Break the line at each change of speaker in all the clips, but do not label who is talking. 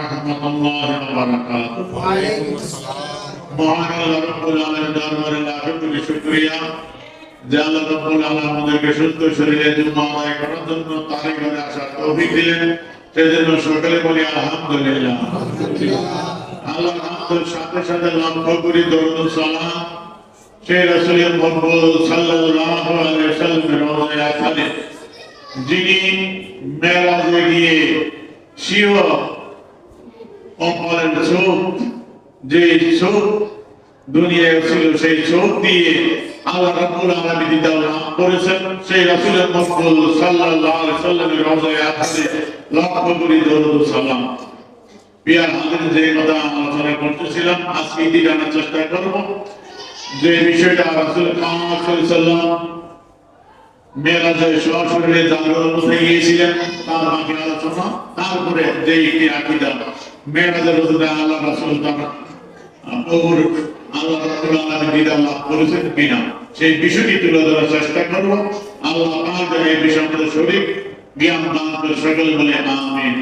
রাহমাতুল্লাহি ওয়া বারাকাতুহু। ওয়া আলাইকুম আসসালাম। মহান আল্লাহ রাব্বুল আলামিনের দরবারে লাখো কোটি শুকরিয়া যে আল্লাহ রাব্বুল আলামিন আমাদেরকে সুস্থ শরীরে জুমা আদায় করার জন্য তারই ঘরে আসার তৌফিক দিলেন। সেজন্য সকলে বলি আলহামদুলিল্লাহ। আল্লাহর হামদের সাথে সাথে লক্ষ্য করি দরুদ ও সালাম সেই রাসূলের মকবুল সাল্লাল্লাহু আলাইহি ওয়াসাল্লামের রওজায়ে আসালে যিনি মেরাজে গিয়ে শিও অপরের চোখ যে চোখ দুনিয়ায় ছিল সেই চোখ দিয়ে আল্লাহ রাব্বুল আলামিন দিদার লাভ করেছেন। সেই রাসূলের মকবুল সাল্লাল্লাহু আলাইহি ওয়াসাল্লামের রওজায়ে আসালে লক্ষ্য করি দরুদ ও সালাম। পিয়ার হাজির যে কথা আলোচনা করতেছিলাম আজকে এটি জানার চেষ্টা করব যে বিষয়টা রাসূল পাক সাল্লাল্লাহু আলাইহি ওয়াসাল্লাম মেরাজে সরাসরি জাগরণ হয়ে গিয়েছিলেন তার বাকি আলোচনা, তারপরে যে একটি আকীদা মেরাজের রোজে আল্লাহ রাসূল তার প্রভুর আল্লাহ রাব্বুল আলামিন দিদার লাভ করেছেন কিনা সেই বিষয়টি তুলে ধরার চেষ্টা করব। আল্লাহ পাক এই বিষয়ে আমাদের শরীক জ্ঞান দান করে সকলে বলে আমিন।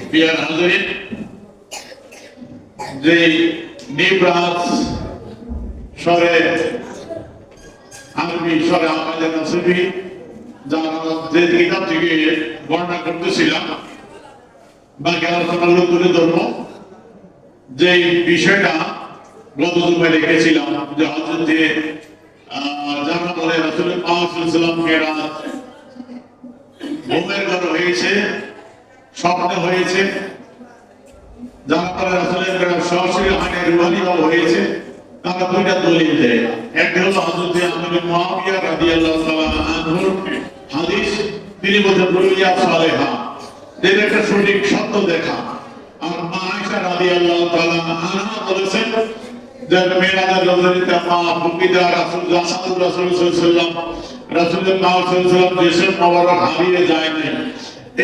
পিয়ার হাজির যে নিবরাজ স্বরে আরবি স্বরে আমাদের নসিবি যারা যে কিতাব থেকে বর্ণনা করতেছিলাম বাকি আলোচনা তুলে ধরব যে বিষয়টা গত জুমে লিখেছিলাম যে হযরত যারা বলে রাসূল পাক সাল্লাল্লাহু আলাইহি ওয়াসাল্লাম মেরাজ ঘুমের ঘর হয়েছে, স্বপ্নে হয়েছে, যারা বলে রাসূলের মেরাজ সরাসরি হয়নি রুহানি ভাবে হয়েছে, তারা দুইটা দলিল দেয়। একটা হলো হযরত আমির মুআবিয়া রাদিয়াল্লাহু তাআলা আনহুর হাদিস, তিনি বলেন রুইয়া সালেহা, এর একটা সঠিক সত্য দেখা। আর মা আয়েশা রাদিয়াল্লাহু তাআলা আনহা বলেছেন যে মেরাজের রজনীতে মা ফুকিদা রাসূল সাল্লাল্লাহু আলাইহি ওয়াসাল্লাম রাসূলের পাক সাল্লাল্লাহু আলাইহি ওয়াসাল্লাম দেশের মোবারক হারিয়ে যায় নাই।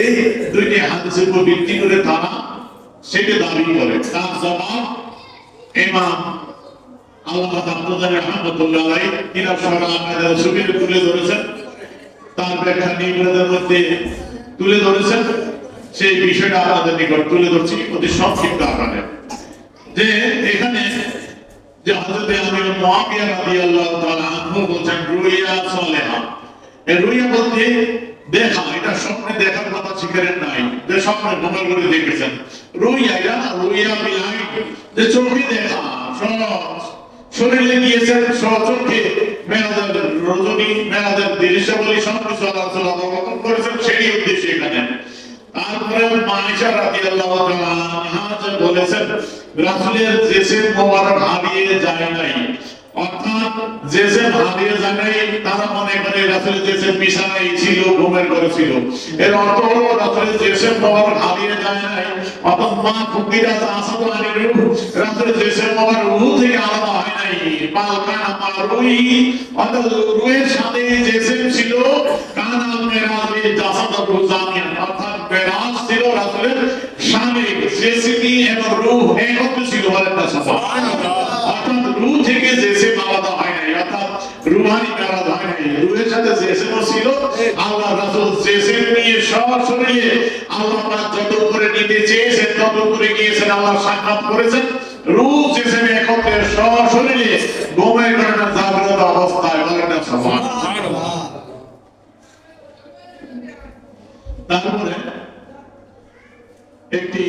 এই দুইটি হাদিসের উপর ভিত্তি করে তারা সেটা দাবি করে। তার জবাব ইমাম আল্লামা আব্দুল্লাহ রাহমাতুল্লাহ আলাইহি কিনা সরা আমাদের সুবির তুলে ধরেছেন, তার ব্যাখ্যা নিবরাদের মধ্যে তুলে ধরেছেন। সেই বিষয়টা আপনাদের নিকট তুলে ধরছি অতি সংক্ষিপ্ত আকারে। যে এখানে যে হযরত আমির মুআবিয়া রাদিয়াল্লাহু তাআলা আনহু বলেন রুইয়া সালেহা, এই রুইয়া বলতে দেখা, এটা স্বপ্নে দেখার কথা শিখেন নাই যে স্বপ্নে ঘুমের ঘরে দেখেছেন। রুইয়া রুইয়া বিলাই যে চোখে দেখা, শরীরে গিয়েছেন সচক্ষে মেরাজের রজনী মেরাজের দৃশ্যাবলী সবকিছু আল্লাহ তাআলা অবলোকন করেছেন, সেই উদ্দেশ্যে এখানে। তারপরে আয়েশা রাদিয়াল্লাহু তাআলা আনহা যে বলেছেন রাসূলের জিসিম মোবারক হারিয়ে যায় নাই, অর্থাৎ জিসিম হারিয়ে যায় নাই তারা মনে করে রাসূলের জিসিম বিছানায় ছিল, ঘুমের ঘরে ছিল। এর অর্থ হলো রাসূলের জিসিম মোবারক হারিয়ে যায় নাই, অর্থাৎ মা ফুকিরা আসাদু আলী রূহ রাসূলের জিসিম মোবারক রূহ থেকে আলাদা হয় নাই। পালকানা মা রুই, অর্থাৎ রূহের সাথে জিসিম ছিল। কানা মেরাজে জাসাদু জামিয়ান, অর্থাৎ মেরাজ ছিল রাসূলের শানে জিসমি এবং রূহ একত্র ছিল। সুবহানাল্লাহ। অর্থাৎ রূহ থেকে জিসিম আলাদা হয় নাই, অর্থাৎ রূহানি মেরাজ হয় নাই, রূহের সাথে জিসিম ছিল। আল্লাহ রাসূল জিসিম নিয়ে সরাসরি আল্লাহ পাক যত করে নিতে চেয়েছেন তত করে গিয়েছেন, আল্লাহ সাক্ষাৎ করেছেন। রূহ জিসিম একত্রে সরাসরি ঘুমের ঘরে জাগ্রত অবস্থায়। বলেন না সুবহানাল্লাহ। তারপরে একটি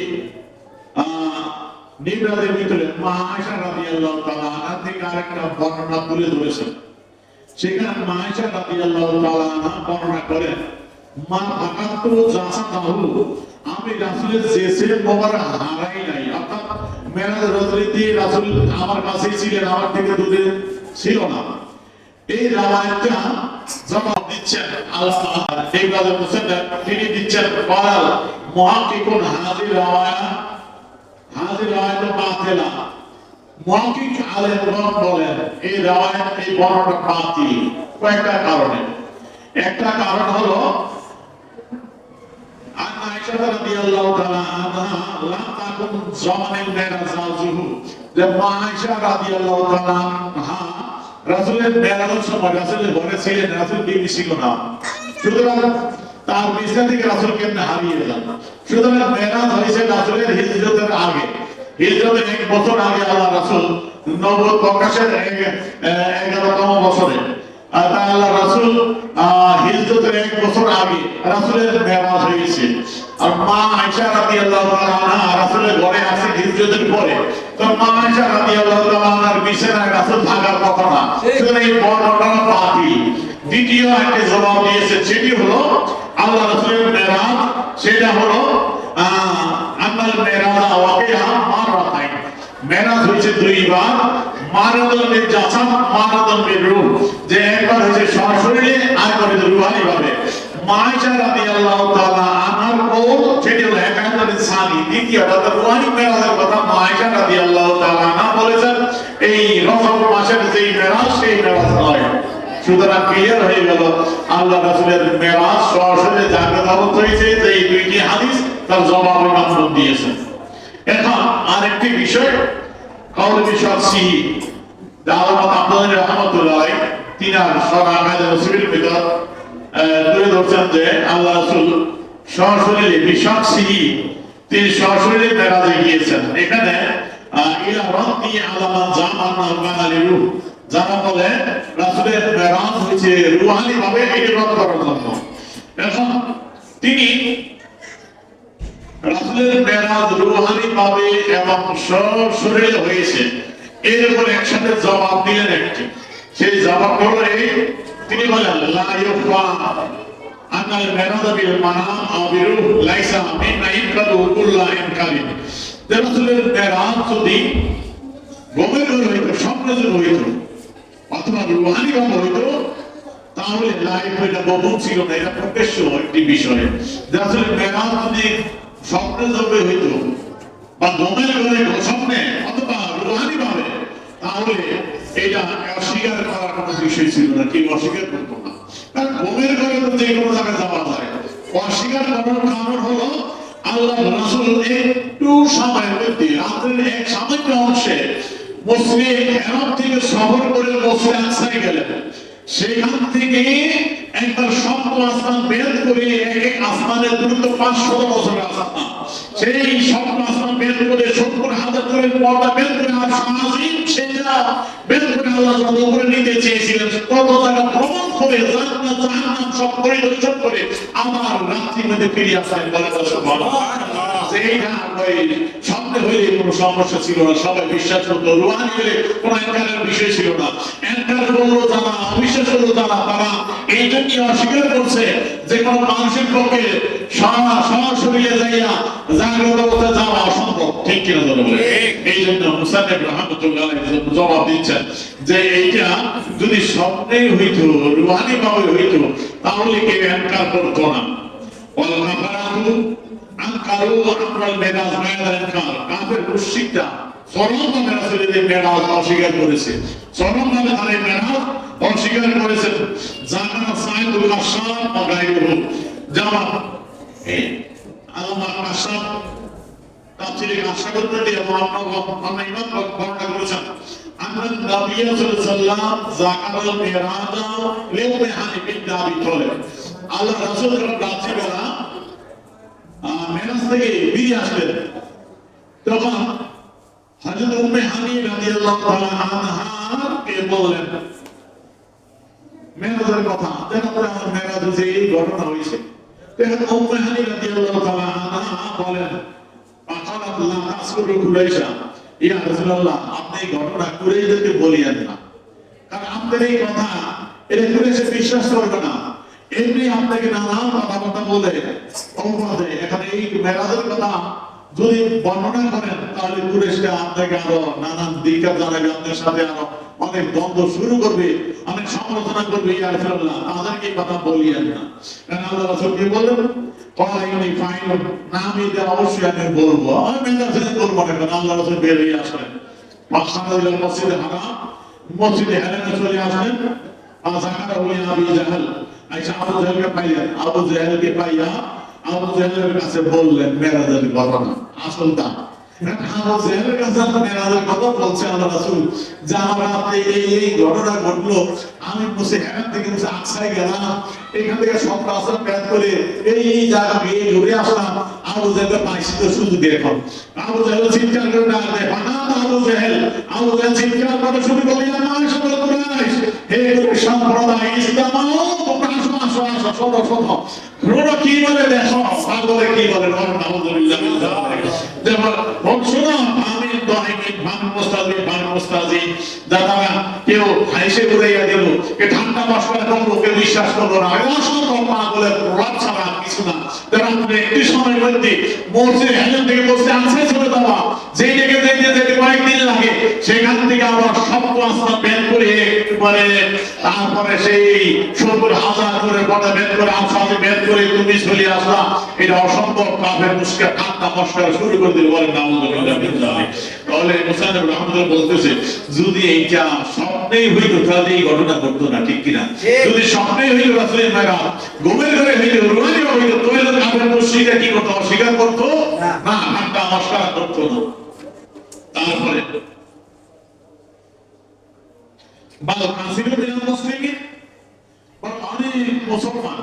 নিবরাদের ভিতরে মা আয়েশা রাদিয়াল্লাহু তাআলা আনহা থেকে আরেকটা বর্ণনা তুলে ধরেছেন। সেখানে মা আয়েশা রাদিয়াল্লাহু তাআলা আনহা বর্ণনা করেন মা আকাতু জাসাদাহু, আমি রাসূলের জিসিম মোবারক হারাই নাই, অর্থাৎ মেরাজের রজনীতে রাসূল আমার কাছেই ছিলেন, আমার থেকে দূরে ছিল না। এই রাওয়ায়াতটা জবাব দিচ্ছেন আল্লাহ এইভাবে মুসাদ্দাক তিনি দিচ্ছেন বল মুহাক্কিকুন হাজির রাওয়ায়াত বাতিলা। মুহাক্কিক আলেমগণ বলেন এই রাওয়ায়াত এই বর্ণনা বাতিল কয়েকটা কারণে। একটা কারণ হলো আয়েশা রাদিয়াল্লাহু তাআলা আনহা লা তাকুন জামানাল মেরাজাজহু, যে মা আয়েশা রাদিয়াল্লাহু তাআলা আনহা রাসূলের মেরাজের সময় রাসূলের ঘরে ছিলেন, রাসূল বিবি ছিল না। সুতরাং তার বিছানা থেকে রাসূল কেমনে হারিয়ে যান। সুতরাং মেরাজ হয়েছে রাসূলের হিজরতের আগে, হিজরতের 1 বছর আগে আল্লাহ রাসূল নবুয়ত প্রকাশের 11তম বছরে আল্লাহ রাসূল হিজরতের 1 বছর আগে রাসূলের মেরাজ হয়েছে। আর মা আয়েশা রাদিয়াল্লাহু তাআলা আনহা রাসূলের ঘরে আসেন হিজরতের পরে, তো মা আয়েশা রাদিয়াল্লাহু তাআলা আনহার বিছানায় রাসূল থাকার কথা না, সুতরাং এই বর্ণনা বাতিল। দ্বিতীয় একটা জবাব দিয়েছে, সেটি হলো আল্লাহ রাসূলের মেরাজ, সেটা হলো আন্নাল মেরাজ ওয়াকিয়া মারাতাইন, মেরাজ হয়েছে 2 বার। মারাদুল বিল জাসাদ মারাদুল বিল রূহ, যে একবার হয়েছে সরাসরি আর একবার হয়েছে রূহানি ভাবে। মা আয়েশা রাদিয়াল্লাহু তাআলা আনহার কওল সেটি হলো একান্তরে সানি, দ্বিতীয়টা তো রূহানি মেরাজের কথা মা আয়েশা রাদিয়াল্লাহু তাআলা আনহা বলেছেন এই রজব মাসের যেই মেরাজ সেই মেরাজ নয়। সুতরাং ক্লিয়ার হয়ে গেল আল্লাহ রাসূলের মেরাজ সরাসরি জাগ্রত অবস্থা হয়েছে, যে এই 2টি হাদিস তার জবাব ইমাম দিয়েছেন। এখন আরেকটি বিষয় কাউল বিষয় সিহি দাওয়াত আব্দুল্লাহ রাহমাতুল্লাহ তিনার সরাহ রাসূলের ভিতর তুলে ধরছেন যে আল্লাহ রাসূল সরাসরি বিষয় সিহি তিনি সরাসরি মেরাজে গিয়েছেন। এখানে ইলা রাতি আলামা জামানা কানালি রূহ, যারা বলে রাসূলের মেরাজ হয়েছে রূহানি ভাবে, এটি রদ করার জন্য। এখন তিনি রাসূলের মেরাজ রূহানি ভাবে এবং সরাসরি হয়েছে, এর উপর একসাথে জবাব দিলেন একটি। সেই জবাব হলো এই, তিনি বলেন লা ইউফা আনাল মেরাজ বিল মানাম আও বিরূহ লাইসা মিম্মা ইনকারু কুল্লা ইনকারিন। রাসূলের মেরাজ যদি ঘুমের ঘরে হইতো, স্বপ্নে যদি হইতো অথবা রূহানি ভাবে হইতো, তাহলে লাইফ এটা গোপন ছিল না, এটা প্রকাশ্য একটি বিষয়। রাসূলের মেরাজ যদি স্বপ্নে যাবে হইতো বা ঘুমের ঘরে স্বপ্নে অথবা রূহানি ভাবে, তাহলে এটা অস্বীকার করার কোনো বিষয় ছিল না, কেউ অস্বীকার করতো না। কারণ ঘুমের ঘরে তো যে কোনো জায়গায় যাওয়া যায়। অস্বীকার করার কারণ হলো আল্লাহ রাসূল একটু সময়ের মধ্যে রাতের এক সামান্য অংশে মসজিদে হারাম থেকে সফর করে মসজিদে আকসায় গেলেন। সেখান থেকে একবার সপ্তম আসমান বেদ করে এক আসমানের দূরত্ব 500 বছরের আসমান, সেই সপ্তম আসমান বেদ করে 70,000 করে পর্দা বেদ করে আর সামাজিক সেটা বেদ করে আল্লাহ যত উপরে নিতে চেয়েছিলেন তত জায়গা ভ্রমণ করে জান্নাত জাহান্নাম সব পরিদর্শন করে আমার রাত্রির মধ্যে ফিরে আসলেন। বলে সুবহানাল্লাহ। এইটা ওই স্বপ্নে হইলে কোনো সমস্যা ছিল না, সবাই বিশ্বাস করতো। রূহানি হলে কোনো এনকারের বিষয় ছিল না। এনকার করলো যারা, অবিশ্বাস করলো যারা, তারা এই জন্য অস্বীকার করছে যে কোনো মানুষের পক্ষে সরাসরি যাইয়া জাগ্রত অবস্থায় যাওয়া অসম্ভব। ঠিক কিনা বলে? এই জন্য মুসান্নিফ রাহমাতুল্লাহ আলাইহি জবাব দিচ্ছেন যে এইটা যদি স্বপ্নে হইতো, রূহানি ভাবে হইতো, তাহলে কেউ এনকার করতো না। ওয়াল কাফারাতু আনকারু আমরাল মেরাজ মেরাজ ইনকার, কাফের মুশরিকরা চরমভাবে রাসূলের মেরাজ অস্বীকার করেছে, চরমভাবে তারা মেরাজ অস্বীকার করেছে। জানা সাইদুল কাশাব ওয়া গায়রুহু, যেমন আল্লামা কাশাব তাফসীরে কাশাবের মধ্যে আমরা ইমাম বর্ণনা করেছেন আন্নান নবী সাল্লাল্লাহু আলাইহি ওয়াসাল্লাম যাকারাল মেরাজ লিউমি হানি বিন আবি তালিব, আল্লাহ রাসূল রাত্রিবেলা মেরাজ থেকে ফিরে আসলেন, তখন হযরত উম্মে হানি রাদিয়াল্লাহু তাআলা আনহা কে বললেন মেরাজের কথা, যেটা পরে আমার মেরাজ যে এই ঘটনা হয়েছে। তখন উম্মে হানি রাদিয়াল্লাহু তাআলা আনহা বলেন ফাকালাত লা তাসকুরু কুরাইশা, ইয়া রাসূলুল্লাহ আপনি এই ঘটনা কুরাইশদেরকে বলিয়েন না, কারণ আপনার এই কথা এটা কুরাইশ বিশ্বাস করবে না। এমনি আপনাকে নানান কথাবার্তা বলে অপবাদে এখানে এই মেরাজের কথা যদি বর্ণনা করেন, তাহলে কুরাইশরা আপনাকে আরো নানান দিকটা জানাবে, আপনার সাথে আরো অনেক দ্বন্দ্ব শুরু করবে, অনেক সমালোচনা করবে। ইয়া রাসূলুল্লাহ তাদেরকে কথা বলিয়েন না। কারণ আল্লাহ রাসূল কি বললেন, কলাইনি ফাইন না, আমি এটা অবশ্যই আমি বলবো, আমি মেরাজে বলবো না। কারণ আল্লাহ রাসূল বের হয়ে আসলেন মসজিদে হারাম, মসজিদে হারামে চলে আসলেন। আযাকারা হুয়া আবি জাহল, আয়েশা আবু জাহলকে পাইয়া, আবু জাহলকে পাইয়া আবু জাহলের কাছে বললেন মেরাজের ঘটনা আসলটা। আবু জেহেলের কাছে মেরাজের কথা বলছে আল্লাহ রাসূল যে আমার রাতে এই ঘটনা ঘটলো, আমি বসে এখান থেকে বসে আকসায় গেলাম, এখান থেকে সব রাস্তা প্যাক করে এই জায়গা গিয়ে ঘুরে আসলাম, আবু জেহেলকে পাইছি তো সুযোগ এখন। আবু জেহেল চিৎকার করে ডাক দেয়, বানাত আবু জেহেল। আবু জেহেল চিৎকার করে শুরু করলো, ইয়া মাশাআল কুরাইশ, হে কুরাইশ সম্প্রদায়, ইসলামাও তোমরা আসো আসো আসো, শোনো শোনো। শোনো কি বলে দেখো, পাগলে কি বলে, আলহামদুলিল্লাহ যেমন শোনো, আমি দহিমিন ভান মুস্তাজিদ ভান মুস্তাজিদ, যারা কেউ হাইসে উড়াইয়া দিল, কে ঠান্ডা মশলা করলো, কেউ বিশ্বাস করলো না, অসম্ভব পাগলের প্রভাব ছাড়া কিছু না। যারা একটি সময়ের মধ্যে মসজিদ হেলেন থেকে বসে আছে চলে যাওয়া, যেই থেকে যেতে যেতে কয়েকদিন লাগে, সেখান থেকে আবার শব্দ আস্তা বের করে একবারে তারপরে সেই ৭০,০০০ করে কথা বের করে আসাতে বের করে তুমি চলে আসলা, এটা অসম্ভব। কাফের মুশরিক ঠান্ডা মশলা শুরু করে দিল, বলেন নাউযুবিল্লাহ। তাহলে মুসান্নফ রাহমাতুল্লাহ বলতেছে, যদি এইটা স্বপ্নেই হইতো তাহলে এই ঘটনা ঘটতো না, ঠিক কিনা? যদি স্বপ্নেই হইতো রাসূলের মেরাজ, ঘুমের ঘরে হইতো, রুহানি হইতো, তাহলে কাফের মুশরিকরা কি করতো? অস্বীকার করতো না, ঠান্ডা মশলা করতো না। তারপরে বাল কাসিরু মিনাল মুসলিমিন, অনেক মুসলমান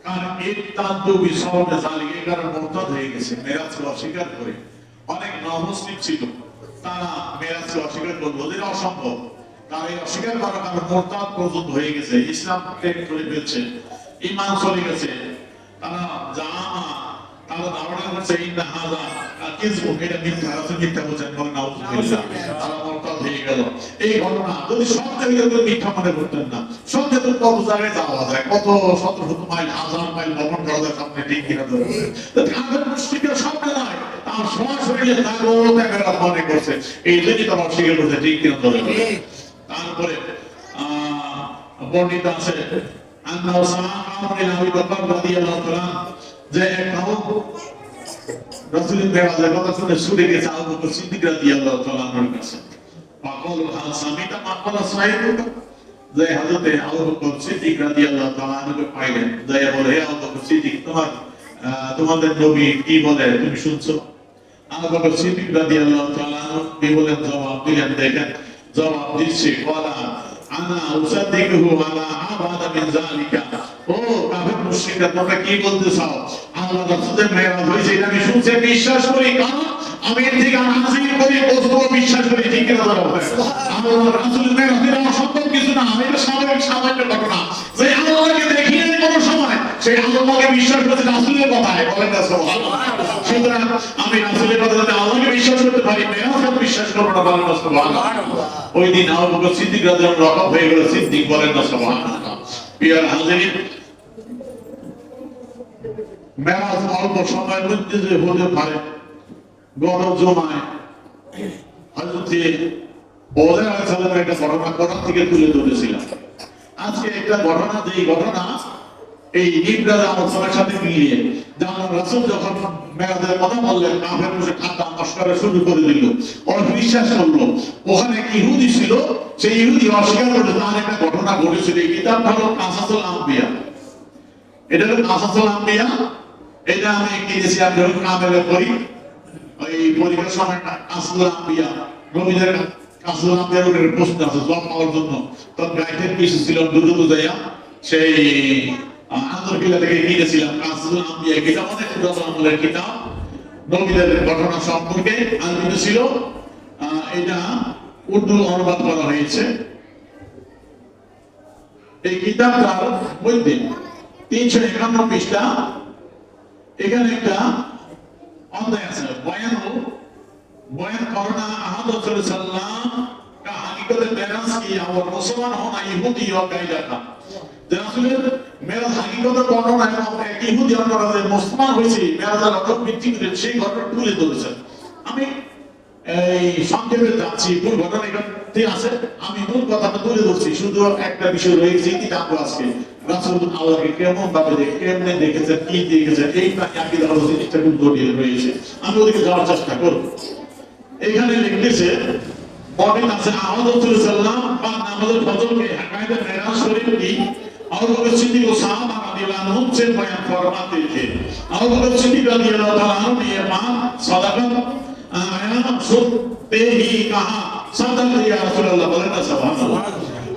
কারণ এই তাদ্দু বিসওয়াবে জালিকে কারণ মুরতাদ হয়ে গেছে, মেরাজকে অস্বীকার করে। অনেক নমুসলিম ছিল, তারা মেরাজকে অস্বীকার করলো, যেটা অসম্ভব। তারা এই অস্বীকার করার কারণে মুরতাদ পর্যন্ত হয়ে গেছে, ইসলাম ত্যাগ করে ফেলছে, ঈমান চলে গেছে। তারা জামা তারা ধারণা করছে ইন্না হাযা কিযবু, এটা মিথ্যা, রাসূল মিথ্যা বলেছেন, বলেন নাউযুবিল্লাহ। তারা মুরতাদ হয়ে গেল। এই ঘটনা যদি সত্যি হয়ে যেত মিথ্যা মনে করতেন না। সত্যি তো কত জায়গায় যাওয়া যায়, কত শত শত মাইল, হাজার মাইল ভ্রমণ করা যায় সামনে, ঠিক কিনা? তো কাফের মুশরিকরা স্বপ্নে নয়, তার সরাসরি জাগ্রত একেবারে মনে করছে, এই জন্যই তারা অস্বীকার করছে, ঠিক কিনা? তারপরে বর্ণিত আছে আন্নাহু সাআমা ইলা আবি বকর রাদিয়াল্লাহু তাআলা, যে এক লোক রাসূলের মেরাজের কথা শুনে ছুটে গেছে আবু বকর সিদ্দিক রাদিয়াল্লাহু তাআলা এর কাছে। পাগল হাল সামিতা মাকালা সাইয়্যিদ, যে হযরতে আবু বকর সিদ্দিক রাদিয়াল্লাহু তাআলা কে পাইলেন, যে বলে, হে আবু বকর সিদ্দিক, তোমাদের নবী কি বলে তুমি শুনছো? আবু বকর সিদ্দিক রাদিয়াল্লাহু তাআলা কি বলেন? জবাব দিলেন, দেখেন জবাব দিচ্ছে, ওয়ালা আনা উসাদ্দিকুহু আলা আবাদা মিন যালিকা। ও কাফের মুশরিকরা, তোমরা কি বলতে চাও? আল্লাহর রাসূলের মেরাজ হইছে, এটা আমি শুনছি, বিশ্বাস করি, কারণ আমি এর থেকে হাসিল করি, বস্তু বিশ্বাস করি, ঠিক কিনা? আল্লাহর রাসূলের মেরাজ এটা অসম্ভব কিছু না, এটা সামান্য ঘটনা। যে আল্লাহকে দেখি নাই কোনো সময়, সেই আল্লাহকে বিশ্বাস করতে রাসূলের কথায়, বলেন না সুবহানাল্লাহ। সুতরাং আমি রাসূলের কথাতে আল্লাহকে বিশ্বাস করতে পারি, মেরাজকে বিশ্বাস করব না, বলেন না সুবহানাল্লাহ। ওই দিন আবু বকর সিদ্দিক রাদিয়াল্লাহু রকম হয়ে গেল, সিদ্দিক, বলেন না সুবহানাল্লাহ। প্রিয় হাজিরিন, মেরাজ অল্প সময়ের মধ্যে যে হতে পারে, গত জুমায় হযরতে ওজাইর আলাইহিস সালামের একটা ঘটনা কোরআন থেকে তুলে ধরেছিলাম। আজকে একটা ঘটনা, যে ঘটনা এই ইবরাজ আলোচনার সাথে মিলিয়ে, যেমন রাসূল যখন মেরাজের কথা বললেন, কাফের মুশরিক ঠাট্টা মশকরা শুরু করে দিল, অবিশ্বাস করলো। ওখানে এক ইহুদি ছিল, সেই ইহুদি অস্বীকার করলো। তার একটা ঘটনা ঘটেছিল, এই কিতাবটা হলো কাসাসুল আম্বিয়া। এটা হলো কাসাসুল আম্বিয়া, এটা আমি কিনেছি, আমি কামেলে পড়ি, ওই পরীক্ষার সময় কাসাসুল আম্বিয়া, নবীদের কাসাসুল আম্বিয়ার উপরে প্রশ্ন আছে, জবাব পাওয়ার জন্য তখন গাইডের পিছু ছিল দ্রুত যাইয়া সেই আন্তর্কিলা থেকে কিনেছিলাম কাসাসুল আম্বিয়া। কিতাব অনেক পুরাতন আমলের কিতাব, নবীদের ঘটনা সম্পর্কে আলোচিত ছিল। এটা উর্দু অনুবাদ করা হয়েছে। এই কিতাবটার মধ্যে ৩৫১ পৃষ্ঠা, এখানে একটা অধ্যায় আছে, বয়ান করনা আহাদ সাল্লাল্লাহু কা হাকিকতে মেরাজ কি আর মুসলমান হনা ইহুদি ও কায়দা কা। রাসূলের মেরাজ হাকিকতের বর্ণনা এবং এক ইহুদি অন্যরা যে মুসলমান হয়েছে মেরাজের অর্থ ভিত্তি করে সেই ঘটনা তুলে ধরেছেন। আমি এই সংক্ষেপে যাচ্ছি, মূল ঘটনা এখানে আছে, আমি মূল কথাটা তুলে ধরছি। শুধু একটা বিষয় রয়েছে, কিতাব আজকে রাসূল আল্লাহকে কেমন ভাবে দেখে, কেমনে দেখেছেন, কি দেখেছেন, এইটা আকীদা হলো জিনিসটা খুব জটিল রয়েছে। আমি ওদিকে যাওয়ার চেষ্টা করব। এখানে লিখতেছে, বর্ণিত আছে আহমদ সাল্লাল্লাহু বা নামাজের ফজরকে হাকায়েতে মেরাজ শরীফ কি और वो सिद्दीक और साहबा रदियल्लाहु अन्हुम से बयान फरमाते थे। और वो सिद्दीक रदियल्लाहु ताला अन्हु ने ये बात सदाकत सुनते ही कहा सदक या रसूल अल्लाह, बोले ना सुबहानाल्लाह।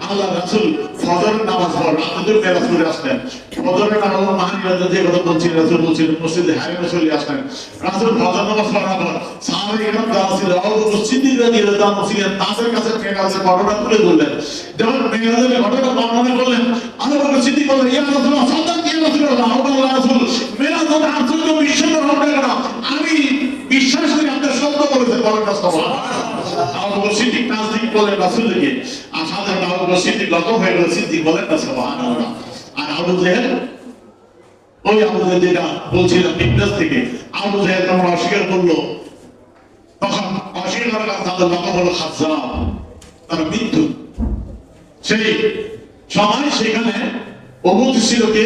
আল্লাহ রাসূল ফজরের নামাজ পড়েন, আপনাদের রাসূল আসলেন ফজরের নামাজ মহানিরাতে যে কথা বলছেন রাসূল বলছেন মসজিদে হারিমে চলে আসলেন। রাসূল ফজর নামাজ পড়ার পর সাহাবায়ে কেরাম যারা ছিল আবু সিদ্দিক রাদিয়াল্লাহু আনহু ছিলেন, তাদের কাছে মেরাজের ঘটনা তুলে ধরলেন। যখন মেরাজের ঘটনা বর্ণনা করলেন, আবু সিদ্দিক বললেন ইয়া রাসূলুল্লাহ সাদাক ইয়া রাসূলুল্লাহ, আল্লাহর রাসূল মেরাজ হতে আশ্চর্য বিশ্বাস হবে না, আমি বিশ্বাস করি আপনি সত্য বলেছেন, বলেন না সুবহানাল্লাহ। আবু সিদ্দিক নাজদিক বলেন রাসূলকে, আর সাথে আবু সিদ্দিক লক্ষ্য হয়ে গেল, সিদ্দিক বলেন না সুবহানাল্লাহ। আর আবু জেহেল, ওই আবু জেহেল যেটা বলছিলাম ইবলিস থেকে, আবু জেহেল তখন অস্বীকার করলো, তখন অস্বীকার করার কারণে তাদের লক্ষ্য হলো খাজ্জাব, তার মৃত্যু। সেই সময় সেখানে উপস্থিত ছিল কে?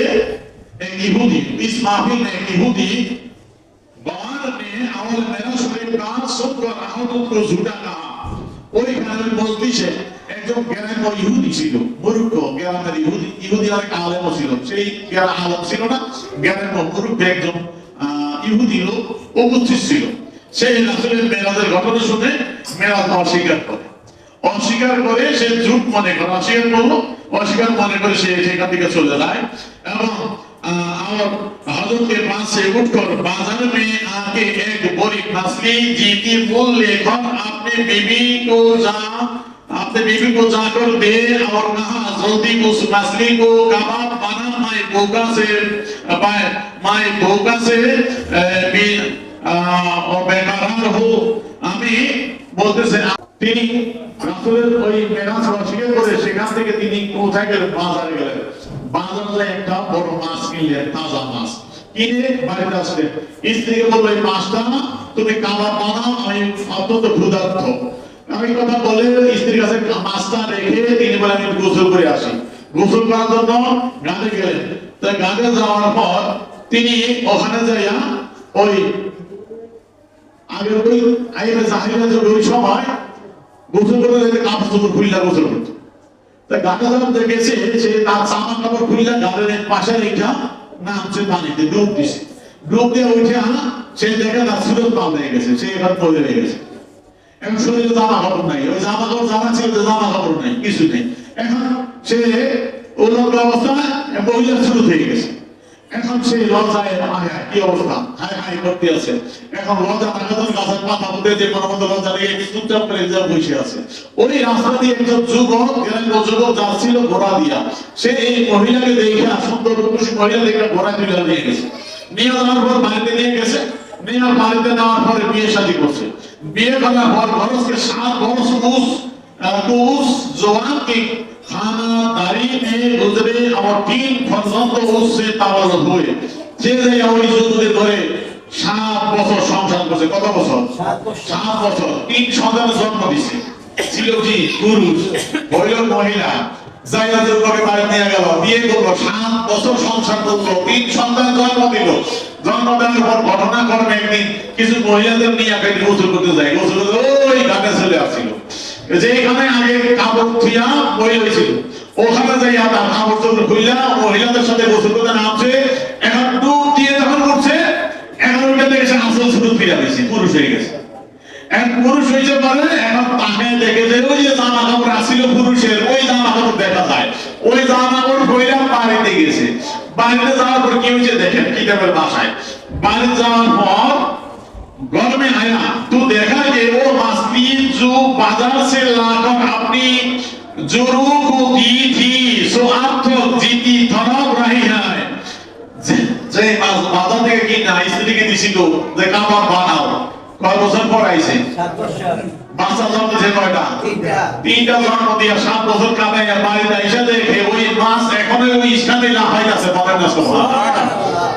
এক ইহুদি, इस महफिल में एक इहुदी बार ने अवल मेरा शरीफ का सुनकर अहमद को झूठा कहा। ওই গ্রামের মজলিসে একজন গ্রামের ইহুদি ছিল, মূর্খ গ্রামের ইহুদি, ইহুদি অনেক আলেম ছিল, সেই গ্রামের আলেম ছিল না, গ্রামের মূর্খ একজন ইহুদি লোক উপস্থিত ছিল। সেই রাসূলের মেরাজের ঘটনা শুনে মেরাজ অস্বীকার করে, অস্বীকার করে সে ঝুট মনে করে, অস্বীকার করলো, অস্বীকার মনে করে সে সেখান থেকে চলে যায়। এবং और हजरत के पास से उठकर बाजार में आके एक बोरी मछली जीती फूल लेकर अपने बीवी को जाकर दे और कहा जल्दी उस मछली को कबाब बना, मैं भूखा से बेकरार हूँ। আমি বলতেছে তিনি রাসূলের ওই মেরাজ অস্বীকার করে সেখান থেকে তিনি কোথায় গেলেন? বাজারে গেলেন। বাজারে একটা বড় মাছ কিনলেন, তাজা মাছ কিনে বাড়িতে আসলেন। স্ত্রীকে বললো এই মাছটা তুমি কাবাব বানাও, আমি অত্যন্ত ক্ষুধার্ত। আমি কথা বলে স্ত্রীর কাছে মাছটা রেখে তিনি বলে আমি গোসল করে আসি। গোসল করার জন্য ঘাটে গেলেন। তাই ঘাটে যাওয়ার পর তিনি ওখানে যাইয়া ওই আগের ওই আইবে জাহিরা যে ওই সময় গোসল করতে কাপড় চোপড় খুললা গোসল করতো। তাই ঘাটে যখন দেখেছে সে তার জামা কাপড় খুললা ঘাটের পাশে রেখা নামছে পানিতে, ডুব দিছে। ডুব দিয়ে উঠে সে দেখে তার সুরত পাল হয়ে গেছে, সে এবার পড়ে হয়ে গেছে। এখন শরীরে জামা কাপড় নাই, ওই জামা কাপড় জামা ছিল, জামা কাপড় নাই, কিছু নেই। এখন সে উলঙ্গ অবস্থায় মহিলার সুরত হয়ে গেছে। এখন সেই লজ্জায় কি অবস্থা, হাই হাই করতে আছে। এখন লজ্জা নাগাদন গাছের পাতা মধ্যে যে কোনো মতো লজ্জা লেগে চুপচাপ করে বসে আছে। ওই রাস্তা দিয়ে একজন যুবক, যুবক যাচ্ছিল ঘোড়া দিয়া, সে এই মহিলাকে দেখে সুন্দর মহিলা দেখে ঘোড়া তুলে নিয়ে গেছে। নিয়ে যাওয়ার পর বাড়িতে নিয়ে গেছে, নিয়ে বাড়িতে নেওয়ার পরে বিয়ে শাদী করছে। বিয়ে করার পর বরসকে 7 বরস उस जवान की खानादारी में गुजरे और 3 फरजंद उससे तावल्लुद हुए। যে ওই যুবকের ধরে 7 বছর সংসার করছে। কত বছর? 7 বছর। 3 সন্তানের জন্ম দিছে। ছিল কি পুরুষ, হইল মহিলা। জায়গা যুবকের বাড়ি নিয়ে গেল, বিয়ে করলো, 7 বছর সংসার করলো, 3 সন্তান জন্ম দিল। জন্ম দেওয়ার পর ঘটনা করবে একদিন কিছু মহিলাদের নিয়ে একটা গোসল করতে যায়। গোসল করতে ওই ঘাটে চলে আসছিল, যেখানে আগে কাপড় থুইয়া বই হয়েছিল, ওখানে যাইয়া তার কাপড় চোপড় খুইলা মহিলাদের সাথে গোসল করতে নামছে। এখন ডুব দিয়ে যখন উঠছে, এখন ওইটা দেখে সে আসল সুরত ফিরে গেছে, পুরুষ হয়ে গেছে। এখন পুরুষ হইতে পারে, এখন তাকে দেখে যে ওই যে জামা কাপড় আসছিল পুরুষের, ওই জামা কাপড় দেখা যায়। ওই জামা কাপড় পরে বাড়িতে গেছে। বাড়িতে যাওয়ার পর কি হয়েছে দেখেন কিতাবের ভাষায়। বাড়িতে যাওয়ার পর घर में आया तो देखा कि वो मछली जो बाजार से लाकर अपनी जोरू को दी थी सो अब तो जीती तड़प रही है। যে বাজার থেকে কিনা স্ত্রীকে দিছিল যে কাবাব বানাও, কয় বছর পর আইছে? 7 বছর। বাচ্চা জন্মেছে কয়টা? 3টা জন্ম দিয়া 7 বছর কাটাইয়া বাড়িতে এসে দেখে ওই মাছ এখনো ওই স্থানে লাফাই আছে। বলেন না সুবহানাল্লাহ।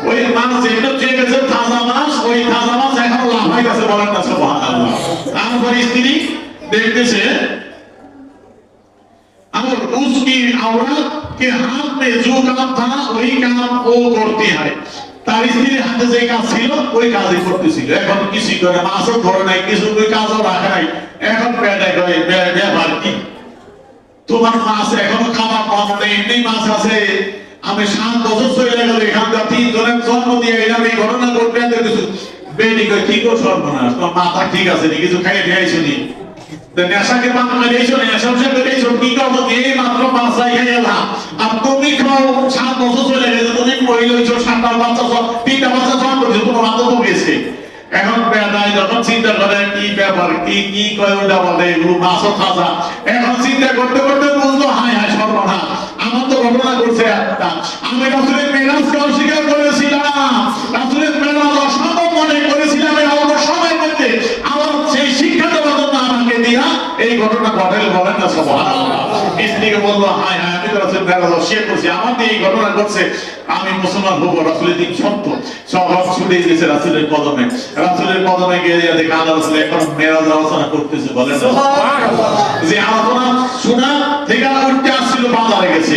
ওই মাছ যেটা চেয়ে গেছে তাজা মাছ, ওই তাজা মাছ এখনো লাফাই আছে। বলেন না সুবহানাল্লাহ। তারপর স্ত্রী দেখতেছে और उसकी औरत के हाथ में जो काम था वही काम वो करती है। তার স্ত্রীর হাতে যে কাজ ছিল ওই কাজই করতেছিল। এখন কিছু করে মাছও ধরে নাই, কিছু ওই কাজও রাখে নাই। এখন পেটে করে ব্যাপার কি, তোমার মাছ এখনো খাওয়া পাওয়া নেই, এমনি মাছ আছে। আমি 7 বছর চলে গেল, এখান থেকে 3 জনের জন্ম দিয়ে এলাম, এই ঘটনা ঘটবে কিছু বেডি কই কি গো সর্বনাশ, তোমার মাথা ঠিক আছে নি? কিছু খাইয়ে দিয়েছো নি? নেশাকে বাঁধা দিয়েছো, নেশা দিয়েছো, কি করবো? এই মাত্র বাচ্চা গেলাম, আর তুমি খাও 7 বছর চলে গেছে, তুমি মহিলা হয়েছো, 7টা বাচ্চা, 3টা বাচ্চা জন্ম করেছো, তোমার মাথা তো গেছে। এখন বেদায় যখন চিন্তা করে কি ব্যাপার, কি কি কয় ওটা বলে, এগুলো মাছও খাজা। এখন চিন্তা করতে করতে বুঝলো হায় হায় সর্বনাশ, আমার তো ঘটনা করছে একটা। আমি রাসূলের মেরাজকে অস্বীকার করেছিলাম, রাসূলের মেরাজ অসম্ভব মনে করেছিলাম। এই অল্প সময়ের মধ্যে আমার সেই শিক্ষা দেওয়ার জন্য আমাকে দিয়া এই ঘটনা ঘটাইল, বলেন না সুবহানাল্লাহ। স্ত্রীকে বললো হায় হায়, আমি তো রাসূলের মেরাজ অস্বীকার করছি, আমার দিয়ে এই ঘটনা ঘটছে, আমি মুসলমান হবো। রাসূলের দিন সত্য, সব ছুটে গেছে রাসূলের কদমে। রাসূলের কদমে গিয়ে দেখে আল্লাহ রাসূল এখন মেরাজ আলোচনা করতেছে, বলেন না সুবহানাল্লাহ। যে আলোচনা শোনা থেকে উঠতে আসছিল, বাজারে গেছে,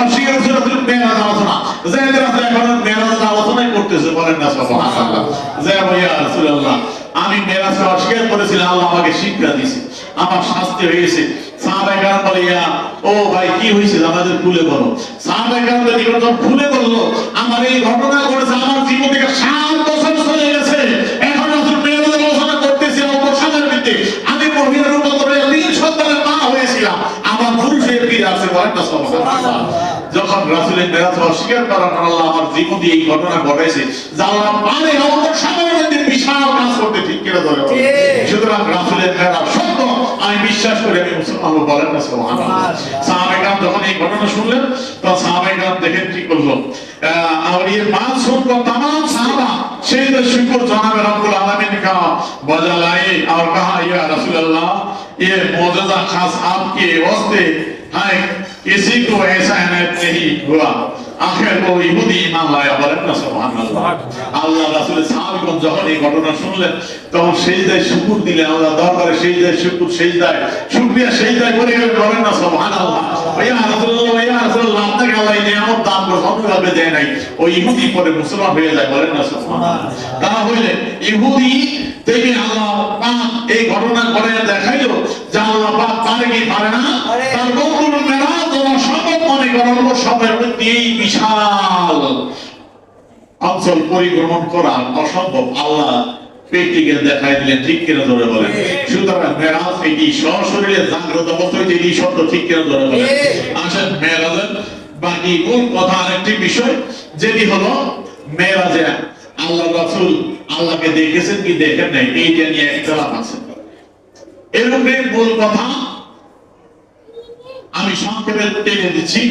অস্বীকার ছিল মেরাজ আলোচনা, যে রাসূল এখন মেরাজ আলোচনাই করতেছে, বলেন না সুবহানাল্লাহ। যে ভাইয়া রাসূলুল্লাহ, আমি মেরাজকে অস্বীকার করেছিলাম, আল্লাহ আমাকে শিক্ষা দিয়েছে, আমার শাস্তি হয়েছে। সাহাবায়ে কেরাম বলে, ইয়া ও ভাই কি হয়েছে আমাদের খুলে বলো। সাহাবায়ে কেরাম যখন খুলে বললো, আমার এই ঘটনা ঘটেছে, আমার জীবন থেকে 7 বছর চলে গেছে, এখন রাসূল মেরাজের আলোচনা করতেছে অল্প সময়ের মধ্যে, আমি মহিলার রূপে 3 সন্তানের মা হয়েছিলাম, আমার পুরুষের ফিরে আসছে, বলেন না সুবহানাল্লাহ। যখন রাসূলের মেরাজ অস্বীকার করার পর আল্লাহ আমার জীবনে এই ঘটনা ঘটাইছে, যা আল্লাহ পারে অল্প সময়ের মধ্যে বিশাল কাজ করতে, ঠিক করে ধরে। সুতরাং রাসূলের মেরাজ সত্য, আমি বিশ্বাস করি, আমি মুসলমান হব, বলেন না সুবহানাল্লাহ। সাহাবায়ে কেরাম যখন এই ঘটনা শুনলেন, তখন সাহাবায়ে কেরাম দেখেন কি করলো, আর এই মাসুম को तमाम साहबा शेद शुक्र जनाब रब्बुल आलमीन का बजा लाए और कहा, या रसूल अल्लाह, ये मौजूदा खास आपके वास्ते है, किसी को ऐसा इनायत नहीं हुआ। आखिर वो यहूदी ईमान लाया, বলেন না সুবহানাল্লাহ। আল্লাহ রাসূলের সাহাবীগণ যখন এই ঘটনা শুনলেন, তখন সিজদায় শুকর দিলেন, আল্লাহ দরবারে সিজদায় শুকর, সিজদায় শুকরিয়া, সিজদায় করে গেলেন, বলেন না সুবহানাল্লাহ। ইয়া রাসূলুল্লাহ, ইয়া রাসূলুল্লাহ, আপনাকে আল্লাহ এই নিয়ামত দান করে সম্পূর্ণভাবে দেয় নাই, ওই ইহুদি পরে মুসলমান হয়ে যায়, বলেন না সুবহানাল্লাহ। তাহলে ইহুদি থেকে আল্লাহ পাক এই ঘটনা করে দেখাইলো যে আল্লাহ পাক পারে কি পারে না, তার বন্ধুর মেরাজ অসম্ভব মনে করার সময়ের মধ্যে এই বিশাল অঞ্চল পরিভ্রমণ করা অসম্ভব, আল্লাহ পেটিকে দেখাই দিলেন, ঠিক কিনা ধরে বলেন। সুতরাং মেরাজ এটি সশরীরে জাগ্রত অবস্থায় এটি সত্য, ঠিক কিনা ধরে বলেন। আসেন মেরাজের বাকি মূল কথা আরেকটি বিষয়, যেটি হলো মেরাজে আল্লাহ রাসূল আল্লাহকে দেখেছেন কি দেখেন নাই, এইটা নিয়ে ইখতিলাফ আছে। এরকম মূল কথা আমি সংক্ষেপে টেনে দিচ্ছি।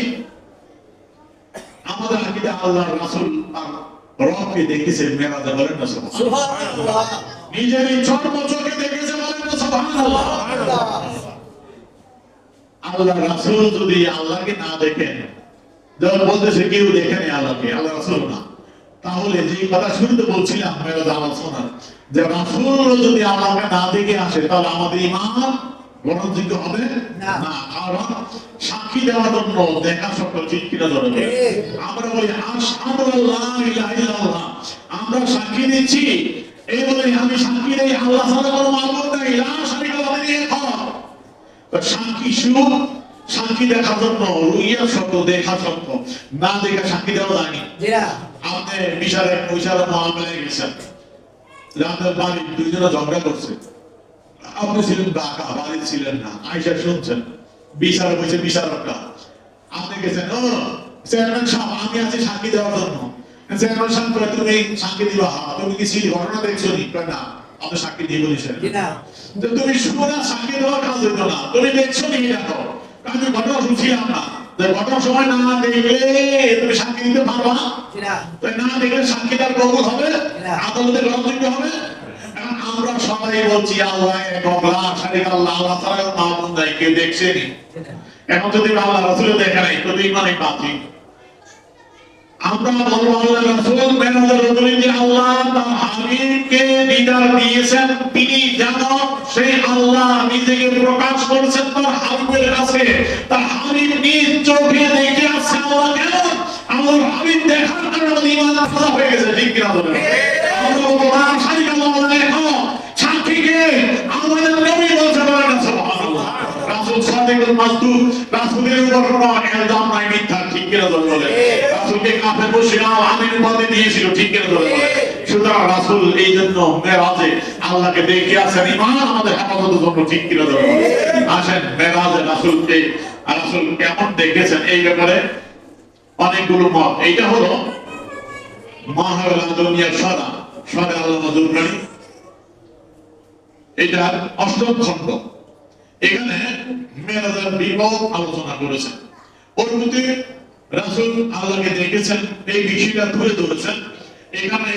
আমাদের আকীদা আল্লাহ রাসূল আর রবকে দেখেছেন মেরাজে, বলেন না সুবহানাল্লাহ। নিজের চর্ম চোখে দেখেছে, বলেন না সুবহানাল্লাহ। আল্লাহ রাসূল যদি আল্লাহকে না দেখেন, যখন বলতেছে কেউ দেখেনি আল্লাহকে, আল্লাহ রাসূল না, তাহলে যে কথা শুনতে বলছিলাম মেরাজ আলোচনা, যে রাসূল যদি আল্লাহকে না দেখে আসে, তাহলে আমাদের ঈমান গ্রহণযোগ্য হবে না। কারণ সাক্ষী দেওয়ার জন্য দেখা সত্য, ঠিক কিনা ধরে বলে। আমরা বলি আশহাদু আল্লা ইলাহা ইল্লাল্লাহ, আমরা সাক্ষী দিচ্ছি, এই বলে আমি সাক্ষী দেই আল্লাহ ছাড়া কোনো মাবুদ নাই, লা শারীকা লাহু এক। সাক্ষী সুখ, সাক্ষী দেখার জন্য রুইয়া সত্য, দেখা সত্য, না দেখা সাক্ষী দেওয়া যায়নি। আপনি বিচারে পয়সার মামলায় গেছেন, আপনার বাড়ির দুইজনে ঝগড়া করছে, আপনি ছিলেন ঢাকা, বাড়ি ছিলেন না, আইসা শুনছেন, বিচার বলছে বিচারকটা, আপনি গেছেন, ও চেয়ারম্যান সাহেব আমি আছি সাক্ষী দেওয়ার জন্য। চেয়ারম্যান সাহেব কয়, তুমি সাক্ষী দিবা, তুমি কি সেই ঘটনা দেখছো নি? কয় না, আপনি সাক্ষী দিয়ে বলেছেন যে তুমি শুনো না, সাক্ষী দেওয়ার কাজ হইতো না, তুমি দেখছো নি? দেখো, আমি ঘটনা শুনছিলাম না, ঘটনার সময় না দেখলে তুমি সাক্ষী দিতে পারবা না, না দেখলে সাক্ষীটার কবুল হবে, আদালতে গ্রহণযোগ্য হবে। আমরা সবাই বলছি আল্লাহ এক, লা শারীকা লাহু, আল্লাহ ছাড়া মাবুদ নাই, কেউ দেখছেনি। এখন যদি আল্লাহ রাসূল দেখে নাই, তো ঈমানই বাতিল। আমরা বলবো আল্লাহ রাসূল মেরাজের রাজুল যে আল্লাহ তার হাবিবকে দিদার দিয়েছেন, তিনি যেন সেই আল্লাহ নিজেকে প্রকাশ করেছেন তার হাবিবের কাছে, তার হাবিব নিজ চোখে দেখে আসছে আল্লাহ কেমন, আল্লাহর হাবিব দেখার কারণে ঈমান আস্থা হয়ে গেছে, ঠিক কিনা বলেন। আমরা বলবো লা শারীকা লাহু, দেখো সাক্ষীকে আমাদের নবী বলছে, বলেন না সুবহানাল্লাহ। রাসূল সাদিকুল মাসদুক, রাসূলের উপর কোনো ইলজাম নাই, মিথ্যা, ঠিক কিনা বলেন। রাসূলকে কাফের মুশরিকরা আমিন উপাধি দিয়েছিল, ঠিক কিনা বলেন। সুতরাং রাসূল এই জন্য মেরাজে আল্লাহকে দেখে আসেন ঈমান আমাদের হেফাজতের জন্য, ঠিক কিনা ধরে আসেন মেরাজে রাসূল কেমন দেখেছেন এই ব্যাপারে অনেকগুলো মত। এইটা হলো মাহফিল আদমিয়ার সারা আল্লাহ নজরুল, এটা অষ্টম খণ্ড। এখানে মেরাজের বিপদ আলোচনা করেছেন, ওর মধ্যে রাসূল আল্লাহকে দেখেছেন এই বিষয়টা তুলে ধরেছেন। এখানে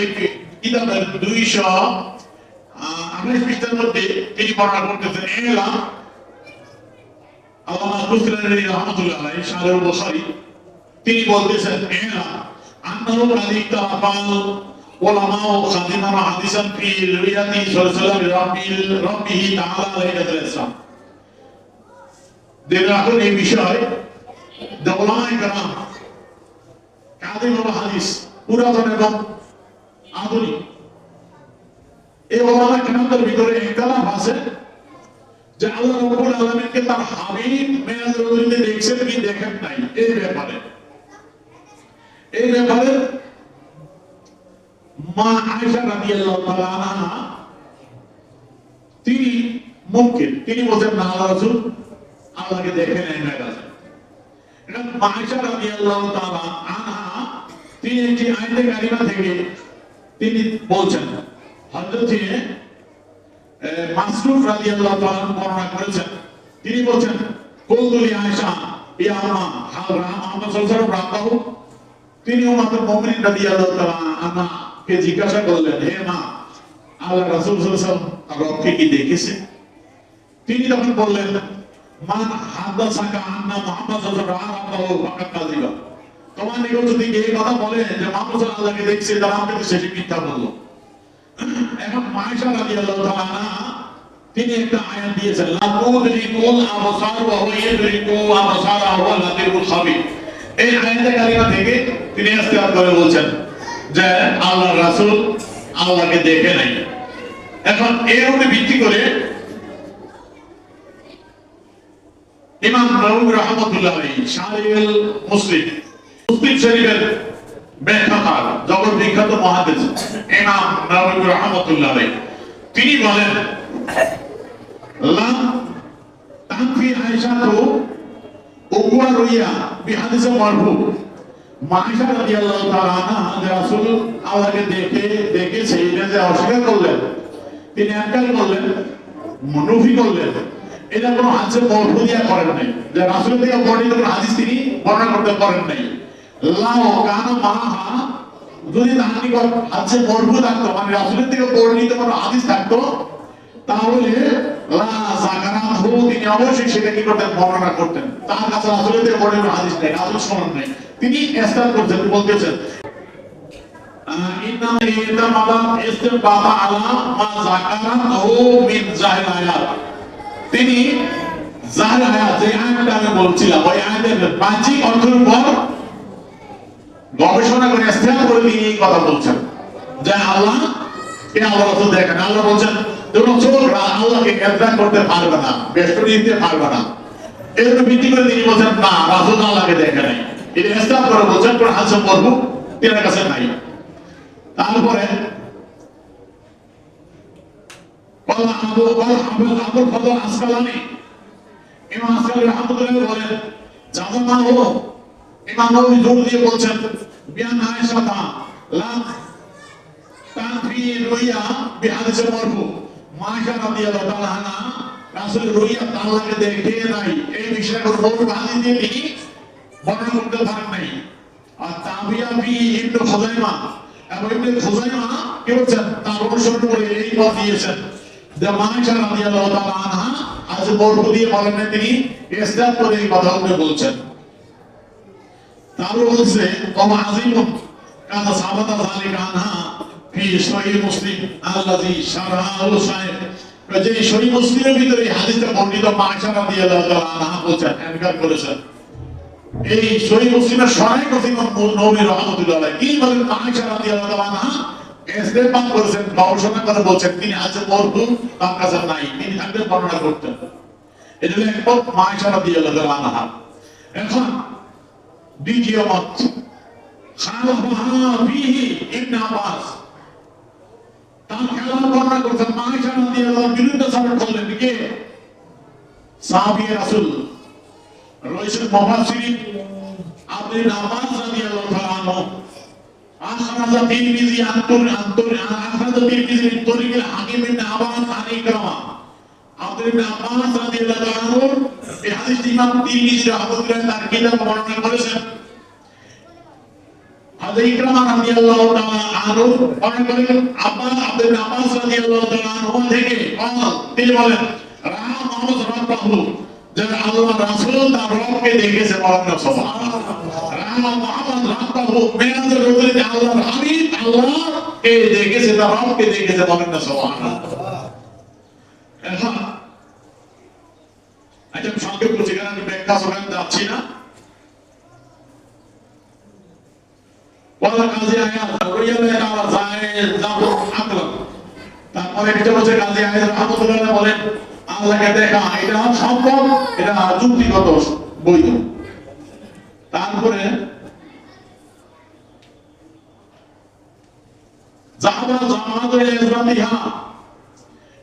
কিতাবের 228 পৃষ্ঠার মধ্যে তিনি বর্ণনা করতেছেন এলা আল্লামা কুসরানি রাহমাতুল্লাহ আলাইহি শারহুল বুখারী তিনি বলতেছেন এলা আন্নাহু কাদিতা আফাল ওলামা ও খাদিমানা হাদিসান ফি রিয়াতি সাল্লাল্লাহু রাব্বিহি তাআলা লাইলাতুল ইসরা। দেখুন এই বিষয় ওলামায়ে কেরাম কাদিম ও হাদিস পুরাতন এবং আধুনিক এই ওলামায়ে কেরামদের ভিতরে ইখতিলাফ আছে যে আল্লাহ রাব্বুল আলামিনকে তার হাবিব মেরাজের রজনীতে দেখছেন কি দেখেন নাই। এই ব্যাপারে মা আয়েশা রাদিয়াল্লাহু তাআলা আনহা তিনি মুনকির, তিনি বলেন না আল্লাহ রাসূল আল্লাহকে দেখেন নাই মেরাজে। এখন মা আয়েশা রাদিয়াল্লাহু তাআলা আনহা তিনি একটি আয়াতে কারিমা থেকে তিনি বলছেন, হযরত মাসরুফ রাদিয়াল্লাহু তাআলা বর্ণনা করেছেন, তিনি বলেন কুলতুলি আয়েশা ইয়া আম্মা হাল মুহাম্মদ সাল্লাল্লাহু আলাইহি ওয়াসাল্লাম, তিনি উম্মাতুল মুমিনিন রাদিয়াল্লাহু তাআলা আনহা কে জিজ্ঞাসা করলেন, হে মা আল্লাহ রাসূল সাল্লাল্লাহু আলাইহি ওয়াসাল্লাম রবকে কি দেখেছে? তিনি তখন বললেন মান হাদাসাকা আন্না মুহাম্মদ সাল্লাল্লাহু আলাইহি ওয়াসাল্লাম ফাকাত কাযিবা, তোমার নিকট যদি এই কথা বলে যে মুহাম্মদ সাল্লাল্লাহু আলাইহি ওয়াসাল্লামকে দেখছে তাহলে আমাকে সেটি মিথ্যা বললো। এখন আয়েশা রাদিয়াল্লাহু তাআলা আনহা তিনি একটা আয়াত দিয়েছেন লা তুদরিকুল আবসার ওয়া হুয়া ইউদরিকু আবসার ওয়া হুয়া লাতীফুল খাবীর। এই আয়াতে কারিমা থেকে তিনি ইস্তেহাদ করে বলছেন যে আল্লাহর রাসূল আল্লাহকে দেখে নাই। এখন এর উপরে ভিত্তি করে ইমাম নাওয়ী রাহমাতুল্লাহ আলাইহি শারহুল মুসলিম শরীফের ব্যাখ্যাকার জগৎ বিখ্যাত মুহাদ্দিস ইমাম নাওয়ী রাহমাতুল্লাহ আলাইহি তিনি বলেন লা তানফি আয়েশা তো উকওয়া রুইয়া বিহাদিসে মারফু, মা আয়েশা রাদিয়াল্লাহু তাআলা আনহা যে রাসূল আল্লাহকে দেখেছে এটা যে অস্বীকার করলেন, তিনি একটাই বললেন নফি করলেন, এটা কোনো হাদিসে মারফু দিয়া করেন নাই, যে রাসূলের থেকে বর্ণিত কোনো হাদিস তিনি বর্ণনা করতে পারেন নাই। লাও কানা মাহা, যদি তার নিকট হাদিসে মারফু থাকতো মানে রাসূলের থেকে বর্ণিত কোনো হাদিস থাকতো তাহলে লা যাকারাহু, তিনি অবশ্যই সেটা কি করতেন বর্ণনা করতেন। তার কাছে রাসূলের থেকে বর্ণিত হাদিস নেই, রাসূল শোনেন নাই, তিনি ইস্তেহাদ করছেন, বলতেছেন ইন্না ইতামাদা ইস্তিবাতা আলা মা যাকারাহু মিন জাহিল আয়াত। তিনি জাহিল আয়াত যে আয়াতটা আমি বলছিলাম ওই আয়াতের বাহ্যিক অর্থের উপর গবেষণা করে ইস্তেহাদ করে তিনি এই কথা বলছেন যে আল্লাহ কে আল্লাহ রাসূল দেখেন। আল্লাহ বলেন তোমরা চোখ আল্লাহকে কেন্দ্র করতে পারবে না, বেষ্টনী দিতে পারবে না। এর উপর ভিত্তি করে তিনি বলেন না রাসূল আল্লাহকে দেখে নাই, এটা ইস্তেহাদ করে বলেন, কোন হাদিসে মারফু তিনার কাছে নাই। তারপরে আবুল ফজল আসকালানি ইমাম আসকালানি রাহমাতুল্লাহ বলেন জামা ও ইমাম নবী জোর দিয়ে বলছেন বিয়ান আয়েশা লা তানফি রুইয়া বিহাদিসে মারফু, মা আয়েশা রাদিয়াল্লাহু তাআলা আনহা রাসূলের রুইয়া আল্লাহকে দেখে নাই এই বিষয়ে কোনো মৌলিক হাদিস দিয়ে তিনি বর্ণনা করতে পারেন নাই। আর তাবিয়া ফি ইবনে খুযাইমা এবং ইবনে খুযাইমা কি বলছেন তার অনুসরণ করে এই কথা দিয়েছেন যে মা আয়েশা রাদিয়াল্লাহু তাআলা আনহা আজ মারফু দিয়ে বলেন না, তিনি ইসনাদ করে এই কথাগুলো বলছেন। তারও বলছে ওয়া আযীমুন কাযা সাহাবাতা যালিকা আনহা ফি সহিহ মুসলিম আল্লাযী শারহাহু সাহেব, যে সহিহ মুসলিমের ভিতরে এই হাদিসটা বর্ণিত মা আয়েশা রাদিয়াল্লাহু তাআলা আনহা বলছেন, ইনকার করেছেন। এই সহিহ মুসলিমের সরাই কথা ইমাম নবী রাহমাতুল্লাহ আলাইহি কি বলেন মা আয়েশা রাদিয়াল্লাহু তাআলা আনহা ইসতিবাত করেছেন, গবেষণা করে বলছেন তিনি হাদিসে মারফু তার কাছে নাই, তিনি থাকলে বর্ণনা করতেন। এটা হলো একমত মা আয়েশা রাদিয়াল্লাহু তাআলা আনহা। এখন দ্বিতীয় মত খালাফাহা ফিহি ইবনে আব্বাস, তার খেলা বর্ণনা করছেন মাইশা রাদিয়াল্লাহু বিরুদ্ধাচরণ করলেন কে সাহাবী রাসূল রয়েছেন মুফাসসিরিন আব্দুল আব্বাস রাদিয়াল্লাহু তাআলা আনহু আখরাজা তিরমিজি আখরাজা তিরমিজি তরিকুল হাকিম ইবনে আবাস আন ইকরামা আব্দুল ইবনে আব্বাস রাদিয়াল্লাহু তাআলা আনহু এই হাদিসটি ইমাম তিরমিজি রাহমাতুল্লাহ তার কিতাবে বর্ণনা করেছেন হযরত ইকরামা রাদিয়াল্লাহু তাআলা আনহু বর্ণনা করেন আব্দুল ইবনে আব্বাস রাদিয়াল্লাহু তাআলা আনহু থেকে তিনি বলেন রাহা মুহাম্মদ রাব্বাহু যে আল্লাহ রাসূল তার রবকে দেখেছে বলেন সুবহানাল্লাহ রাহা মুহাম্মদ রাব্বাহু মেরাজের রোজে আল্লাহর হাবিব আল্লাহকে দেখেছে তার রবকে দেখেছে বলেন সুবহানাল্লাহ এখন আচ্ছা সংক্ষেপ করছি কারণ আমি ব্যাখ্যা সবাই যাচ্ছি না ওয়ালা কাজী আয়াত রুয়ালে তাআলা জায়েজ যাবো আকরাম তারপরে এটা বলছে কাজী আয়াত রাহমাতুল্লাহ বলেন আল্লাহকে দেখা এটা সম্ভব এটা যুক্তিগত বৈধ তারপরে জাহাবা জামাতুল ইসলামিয়া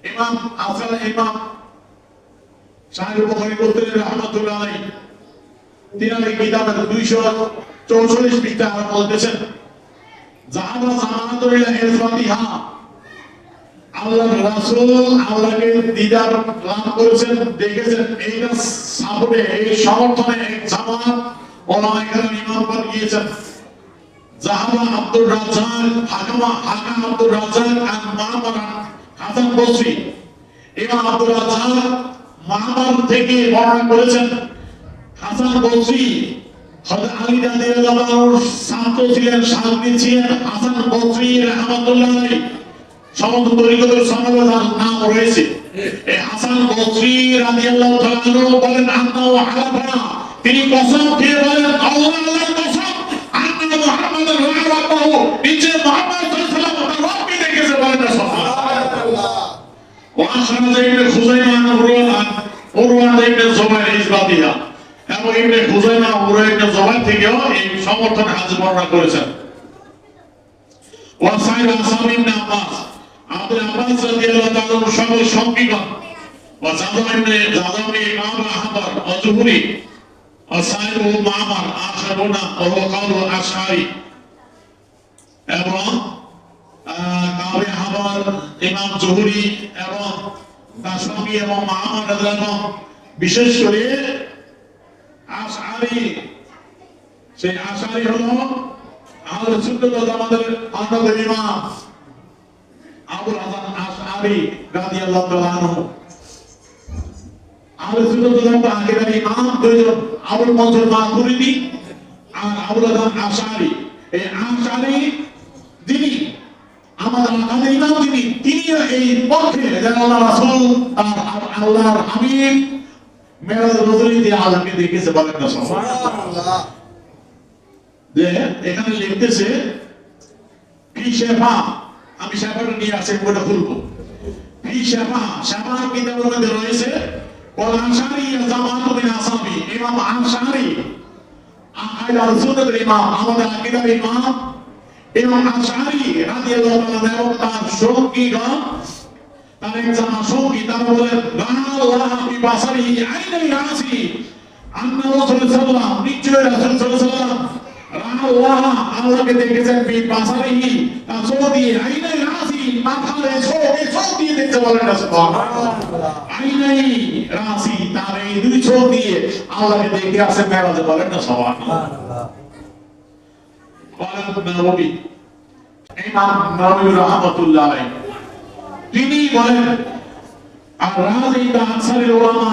ইমাম আসল ইমাম শাহির বুখারী বলতেন রাহমাতুল্লাহ আলাইহি তিনার এই কিতাবের 244 পৃষ্ঠা বলতেছেন জাহাবা জামাতুল ইসলামিয়া আল্লাহর রাসূল আল্লাহকে দিদার লাভ করেছেন দেখেছেন এইটা সাপোর্টে এই সমর্থনে এক জামাত ওলামায়ে কেরাম ইমাম পর গিয়েছেন জাহাবা আব্দুর রাজ্জাক হাকাম আব্দুর রাজ্জাক আর মামার হাসান বসরি ইমাম আব্দুর রাজ্জাক মামার থেকে বর্ণনা করেছেন হাসান বসরি হযরত আলী রাদিয়াল্লাহু আনহুর ছাত্র ছিলেন সাহাবী ছিলেন হাসান বসরি রাহমাতুল্লাহ আলাইহি সমস্ত তরিকতের সনদের নাম রয়েছে এই হাসান বসরি রাদিয়াল্লাহু তাআলা আনহু বলেন আন্নাহু হালাফা তিনি কসম খেয়ে বলেন আল্লাহর কসম আন্না মুহাম্মাদুর রাব্বাহু নিচে মুহাম্মদ সাল্লাল্লাহু আলাইহি ওয়াসাল্লাম তার রবকে দেখেছে বলেন সুবহানাল্লাহ ওয়া আখরাজা ইবনে খুযাইমা উরওয়া ইবনে যুবাইর ইসবাতিয়া এবং ইবনে খুযাইমা উরওয়া ইবনে যুবাইর থেকেও এই সমর্থন হাদিস বর্ণনা করেছেন ওয়া সাইদ আসাম ইবনে আব্বাস আব্দুল আব্বাস রাদিয়াল্লাহু তাআলা সকল সঙ্গীগণ ওয়া জাদামি ইমাম আহমদ আয-যুহরি ওয়া সাইদ ও মামার আখরুনা ও কাউল আশআরি এবং কাউরি আহমদ ইমাম যুহরি এবং তার সঙ্গী এবং মামার রাদিয়াল্লাহু বিশেষ করে আশআরি সেই আশআরি হলো আহলে সুন্নাত ওয়াল জামাতের অন্যতম ইমাম আবুল হাসান আশআরি রাদিয়াল্লাহু তাআলা আনহু আহলে সুন্নাত ওয়াল জামাতের আকিদার ইমাম দুইজন আবুল মনসুর মাতুরিদি আর আবুল হাসান আশআরি এই আশআরি যিনি আমাদের আকিদার ইমাম তিনি এই পক্ষে যে আল্লাহ রাসূল আর আল্লাহর হাবিব মেরাজ রজনীতে আল্লাহকে দেখেছে বলেন না সুবহানাল্লাহ যে এখানে লিখতেছে ফি শেফা আমি শেফাটা নিয়ে আসছি বইটা খুলবো ফি শেফা শেফা কিতাবের মধ্যে রয়েছে ওয়াল আশআরি জামাতু মিন আসহাবি ইমাম আশআরি আকিদার সুন্নাতের ইমাম আমাদের আকিদার ইমাম ইমাম আশআরি রাদিয়াল্লাহু তাআলা এবং তার সঙ্গীগণ তার এক জামা সঙ্গী তারা বলেন আল্লাহ ফি বাসারিহি আইনাই রাসি আন্না রাসূল সাল্লাল্লাহু আলাইহি নিশ্চয় রাসূল সাল্লাল্লাহু আলাইহি ওয়াসাল্লাম আল্লাহকে দেখেছেন ফি বাসারিহি তার চোখ দিয়ে আইনাই রাসি মাথায় চোখ দিয়ে দেখতে বলেন না সুবহানাল্লাহ আইনাই রাসি তার এই দুই চোখ দিয়ে আল্লাহকে দেখে আসে মেরাজে বলেন না সুবহানাল্লাহ বলেন নবী ইমাম নবী রাহমাতুল্লাহ আলাইহি তিনি বলেন আর রাজি দা আকসারুল উলামা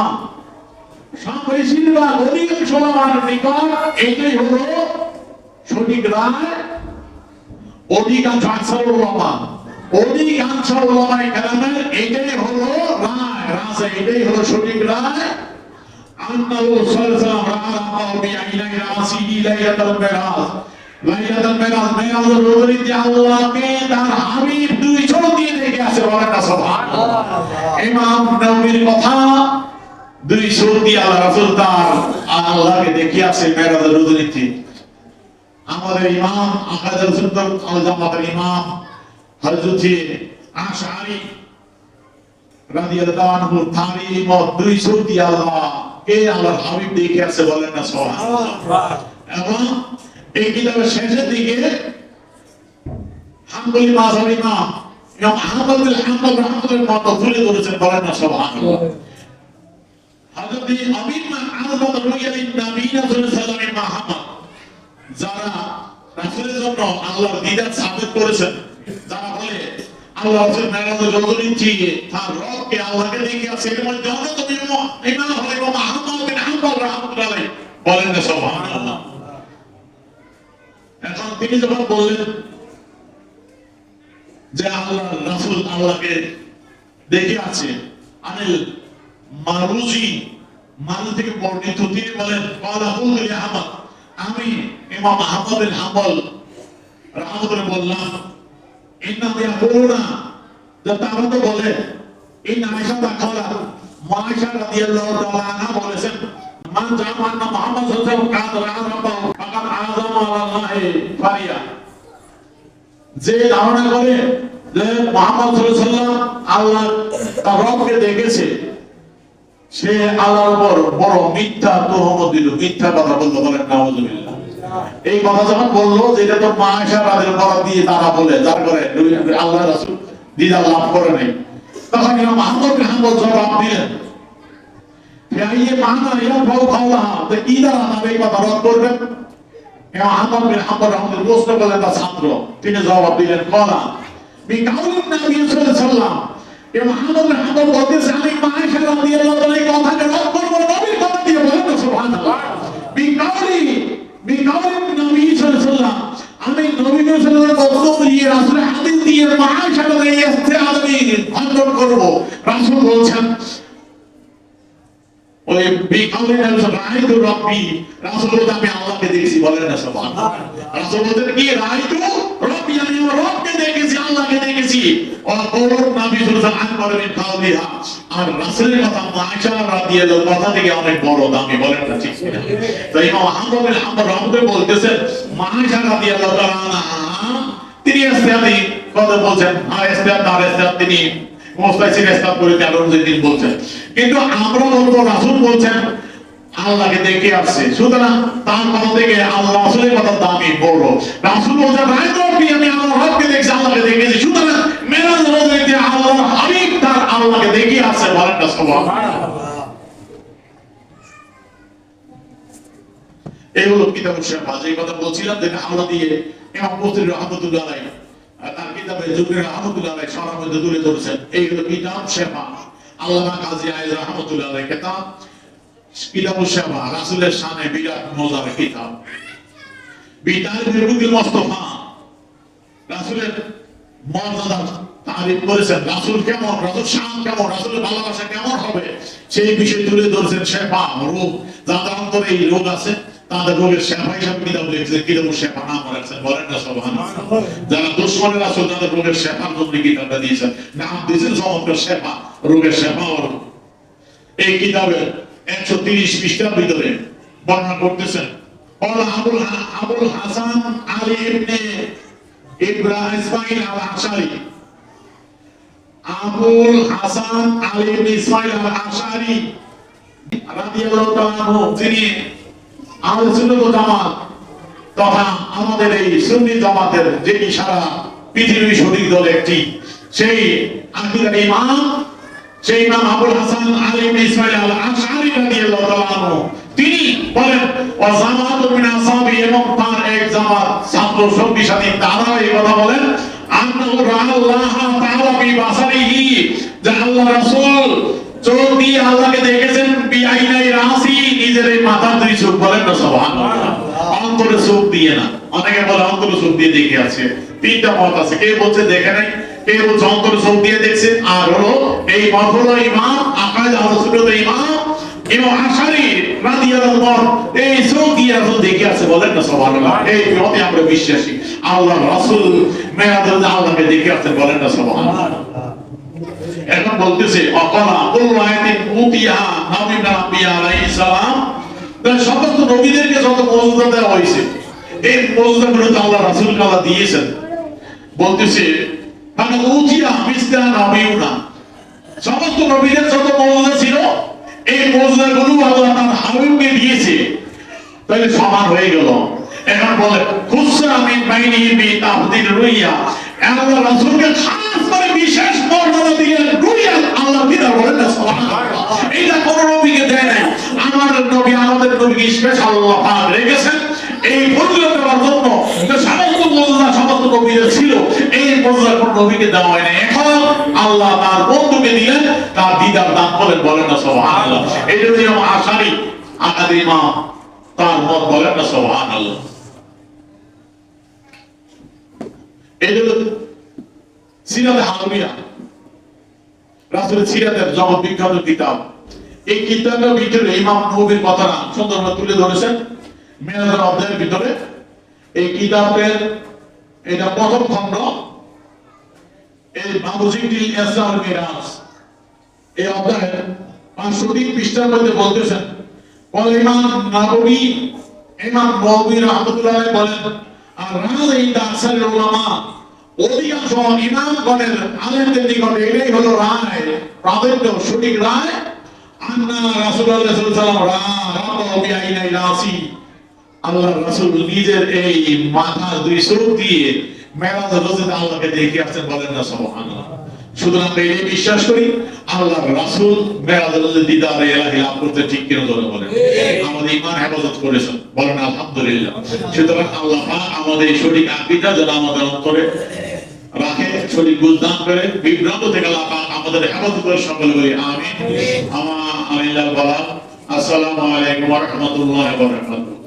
বেশিরভাগ অধিকাংশ ওলামার নিকট এটাই হলো সঠিক রায় অধিকাংশ আকসারুল উলামা অধিকাংশ ওলামায়ে কেরামের এটাই হলো রায় রাজে এটাই হলো সঠিক রায় আন্নাহু সাল্লাল্লাহু আলাইহি ওয়া সাল্লাম বিআইনাই রাসিহি লাইলাতুল মিরাজ লাইলাতুল মিরাজ মেরাজের রজনীতে আল্লাহকে তার হাবিব দুই চোখ দিয়ে দেখে আসে বলেন না সুবহানাল্লাহ ইমাম নববীর কথা দুই চোখ দিয়ে আল্লাহ রাসূল তার আল্লাহকে দেখে আসে মেরাজের রজনীতে আমাদের ইমাম আকিদার সুন্নাত ওয়াল জামাতের ইমাম হযরত আশআরী রাদিয়াল্লাহু আনহু তারিম 200 দিয়ে আল্লাহ কে আল্লাহর হাবিব দেখে আছে বলেন না সুবহানাল্লাহ। এবং এই কিতাবের শেষের দিকে হাম্বলি মাযহাবি ইমাম ইমাম আহমদ বিন হাম্বল রাহমাতুল্লাহ মত তুলে ধরেছেন বলেন না সুবহানাল্লাহ। হযরত আমিন মান আযবাত রুয়ালিন নবীনা সাল্লাল্লাহু আলাইহি ওয়াসাল্লাম মুহাম্মদ যারা রাসূলের জন্য আল্লাহর দিদার সাবিত করেছেন, যারা বলে আল্লাহ রাসূল মেরাজের রজনীতি তার রবকে আল্লাহকে দেখে আছে, এর মধ্যে অন্যতম ইমাম হলো ইমাম আহমদ বিন হাম্বল রাহমাতুল্লাহ আলাইহি বলেন না সুবহানাল্লাহ। এখন তিনি যখন বললেন যে আল্লাহ রাসূল আল্লাহকে দেখে আছে, আনিল মারুজি মারু থেকে বর্ণিত, তিনি বলেন ক্বালা কুলতু লি আহমদ, আমি ইমাম আহমদ বিন হাম্বল রাহমাতুল্লাহ বললাম ইন্নাহু ইয়াকুলুনা, যে তারা তো বলে ইন আয়েশা তাকালা, আয়েশা রাদিয়াল্লাহু তাআলা আনহা বলেছেন মান জামানা মুহাম্মদ সাল্লাল্লাহু আলাইহি ওয়াসাল্লাম কাদ রাআবা ফাকাদ আযামা আলাল্লাহি ফারিয়া, যে ধারণা করে যে মুহাম্মদ সাল্লাল্লাহু আলাইহি ওয়াসাল্লাম আল্লাহ তার রবকে দেখেছে, সে আল্লাহর উপর বড় মিথ্যা তুহমত দিল, মিথ্যা কথা বলল বলেন নাউযুবিল্লাহ। এই কথা যখন বললো যে এটা তো মা আয়েশা রাদিয়াল্লাহু আনহা দিয়ে তারা বলে, যার করে আল্লাহ রাসূল দিদার লাভ করে নাই, তখন ইমাম আহমদ বিন হাম্বল জবাব দিলেন ফিআইয়ে মানা ইয়া ফাউ কাওলাহা, যে কি দ্বারা তারা এই কথা রদ করবেন। ইমাম আহমদ বিন হাম্বল রাহমাতুল্লাহ প্রশ্ন করলেন তার ছাত্র, তিনি জবাব দিলেন কলা বিকাউলিন নবী সাল্লাল্লাহু আলাইহি ওয়াসাল্লাম, ইমাম আহমদ বিন হাম্বল বলতেছেন আমি মা আয়েশা রাদিয়াল্লাহু তাআলা এই কথাকে রদ করব নবীর কথা দিয়ে, বলেন না সুবহানাল্লাহ। বিকাউলিন নবী সাল্লাল্লাহু আলাইহি ওয়াসাল্লাম, আমি নবী সাল্লাল্লাহু আলাইহি ওয়াসাল্লামের বক্তব্য দিয়ে রাসূলের হাদিস দিয়ে মা আয়েশা রাদিয়াল্লাহু এই ইস্তেহাদ আমি খণ্ডন করব। রাসূল বলছেন ওই বিকাউলিন রাআইতু রাব্বি, রাসূল বলতে আমি আল্লাহকে দেখেছি বলেন না সুবহানাল্লাহ। রাসূল বলতেন কি রাআইতু রাব্বি, আমি আমার রবকে দেখেছি, আল্লাহকে দেখেছি। ওর নবী সাল্লাল্লাহু আলাইহি ওয়াসাল্লাম কাউলিহা, আর রাসূলের কথা আয়েশা রাদিয়াল্লাহু কথা থেকে অনেক বড় দামি, বলেন না ঠিক কিনা। তো ইমাম আহমদ বিন হাম্বল রাহমাতুল্লাহ বলতেছেন আয়েশা রাদিয়াল্লাহু তাআলা আনহা তিনি ইস্তেহাদি কথা বলছেন, আর ইস্তেহাদ তিনি মুস্তাহিদ ইস্তেহাদ করে কারণ যেদিন বলছেন, কিন্তু আমরা বলবো রাসূল বলছেন আল্লাহকে দেখে আসছে, সুতরাং তার কথা থেকে আল্লাহ রাসূলের কথা দামি বড়। রাসূল বলছেন রাআইতু রাব্বি, আমি আমার রবকে দেখেছি, আল্লাহকে দেখেছি, সুতরাং মেরাজ রজনীতে আল্লাহর হাবিব তার আল্লাহকে দেখে আসছে বলেন না সুবহানাল্লাহ। এই হলো কিতাবুশ শিফা, যে কথা বলছিলাম যেটা আমরা দিয়ে ইমাম বুখারী রাহমাতুল্লাহ আলাইহি তার কিতাবে জুবরি রাহমাতুল্লাহ আলাইহি শরহ মধ্যে তুলে ধরেছেন। এই হলো কিতাব শিফা, আল্লামা কাজী আয়েজ রাহমাতুল্লাহ আলাইহি কিতাব কিতাবুশ শিফা, রাসূলের শানে বিরাট মজার কিতাব। বিতার বিরুদ্দিল মুস্তাফা রাসূলের মর্যাদা তারিফ করেছেন, রাসূল কেমন, রাসূল শান কেমন, রাসূলের ভালোবাসা কেমন হবে সেই বিষয় তুলে ধরেছেন। শিফা রোগ, যাদের অন্তরে এই রোগ আছে তাদের রোগের শিফা হিসেবে কিতাব লিখেছেন, কিতাবুশ শিফা নাম রাখছেন বলেন না সুবহানাল্লাহ। যারা দুশমনের রাসূল তাদের রোগের শিফার জন্য কিতাবটা দিয়েছেন, নাম দিয়েছেন চমৎকার শিফা, রোগের শিফা। এই কিতাবের 130 পৃষ্ঠার ভিতরে বর্ণনা করতেছেন আবুল হাসান আলী ইবনে ইব্রাহিম ইসমাইল আল আশআরী, আবুল হাসান আলী ইবনে ইসমাইল আল আশআরী রাদিয়াল্লাহু তাআলা আনহু, যিনি আহলে সুন্নাত ওয়াল জামাত তথা আমাদের এই সুন্নি জামাতের যিনি সারা পৃথিবীর শরীক দল একটি, সেই আকিদার ইমাম, সেই ইমাম আবুল হাসান আলী ইবনে ইসমাইল আল আশআরী রাদিয়াল্লাহু তাআলা আনহু, তিনি বলেন ওয়া জামাতু মিন আসহাবি, এবং তার এক জামাত ছাত্র সঙ্গী সাথী তারা এই কথা বলেন আন্নাহু রাআল্লাহ তাআলা বিবাসারিহি, যে আল্লাহ রাসূল চোখ দিয়ে আল্লাহকে দেখেছেন, বিআইনাই রাসি, নিজের এই মাথার দুই চোখ, বলেন না সুবহানাল্লাহ। অন্তরে চোখ দিয়ে না, অনেকে বলে অন্তরে চোখ দিয়ে দেখে আছে, তিনটা মত আছে, কে বলছে দেখে নাই, কে বলছে অন্তরে চোখ দিয়ে দেখছে, আর হলো এই মত হলো ইমাম আকাদ আহলে সুন্নাতের ইমাম ইমাম আশআরী রাদিয়াল্লাহু আনহু এই চোখ দিয়ে রাসূল দেখে আছে, বলেন না সুবহানাল্লাহ। এই মতে আমরা বিশ্বাসী, আল্লাহ রাসূল মেরাজে আল্লাহকে দেখে আছে, বলেন না সুবহানাল্লাহ। এখন বলতেছে অকলা কুল্লু আয়াতিন উতিয়া নবীনা নবিয়া আলাইহিস সালাম, সমস্ত নবীদেরকে যত মর্যাদা দেওয়া হয়েছে এই মর্যাদাগুলো তো আল্লাহ রাসূলকে আল্লাহ দিয়েছেন। বলতেছে কারণ উচিয়া মিসলা নবীনা সমস্ত নবীদের যত মর্যাদা ছিল এই মর্যাদাগুলো আল্লাহ তার হাবিবকে দিয়েছে, তাহলে সমান হয়ে গেল। এখন বলে খুসরা মিন বাইনিহি তাফদীল রুইয়া, আল্লাহ রাসূলকে খাস করে বিশেষ মর্যাদা দিয়ে রুইয়া আল্লাহ দিদার বলেন না সুবহানাল্লাহ। এটা কোন নবীকে দেয় নাই, আমার নবী আমাদের নবীকে স্পেশাল আল্লাহ পাক রেখেছেন এই ফজিলত দেওয়ার জন্য। যে সমস্ত মর্যাদা সমস্ত নবীদের ছিল, এই মর্যাদা কোন নবীকে দেওয়া হয় না। এখন আল্লাহ তার বন্ধুকে দিলেন তার দিদার দান বলেন না সুবহানাল্লাহ। এই যে ইমাম আশারী আকাদিমা তার মত বলেন না সুবহানাল্লাহ। এই যে সিরাতে হাবিয়া রাসূলের সিরাতের জগৎ বিখ্যাত কিতাব, এই কিতাবের ভিতরে ইমাম নববীর কথাটা সুন্দরভাবে তুলে ধরেছেন মেরাজের অধ্যায়ের ভিতরে। এই কিতাবের এটা প্রথম খণ্ড, এই বাবুজিটিল ইসরা ওয়াল মিরাজ, এই অধ্যায়ের 503 পৃষ্ঠার মধ্যে বলতেছেন, ইমাম নববী রাহমাতুল্লাহ আলাইহি বলেন, আর রাজ ইনদা আকসারুল উলামা, অধিকাংশ ইমামগণের আলেমদের নিকটে এটাই হলো রায়, প্রাধান্য সঠিক রায়, আন্না রাসূলুল্লাহ সাল্লাল্লাহু আলাইহি ওয়াসাল্লাম বিআইনাই রাসি, আল্লাহর রাসূল নিজের এই মাথার দুই চোখ দিয়ে মেরাজ রজতে আল্লাহকে দেখে আসছেন বলেন না সুবহানাল্লাহ। সুতরাং আমরা এই বিশ্বাস করি আল্লাহর রাসূল মেরাজ রজতে দিদারে ইলাহি লাভ করতে ঠিক কিনা ধরে বলেন, আমাদের ঈমান হেফাজত করেছেন বলেন আলহামদুলিল্লাহ। সুতরাং আল্লাহ পাক আমাদের সঠিক আকীদা যেন আমাদের অন্তরে রাখে, সঠিক বুঝদান করে, বিভ্রান্ত থেকে আল্লাহ পাক আমাদের হেফাজত করে সকলে বলি আমিন। আমিন বলা। আসসালামু আলাইকুম ওয়া রাহমাতুল্লাহি ওয়া বারাকাতুহু।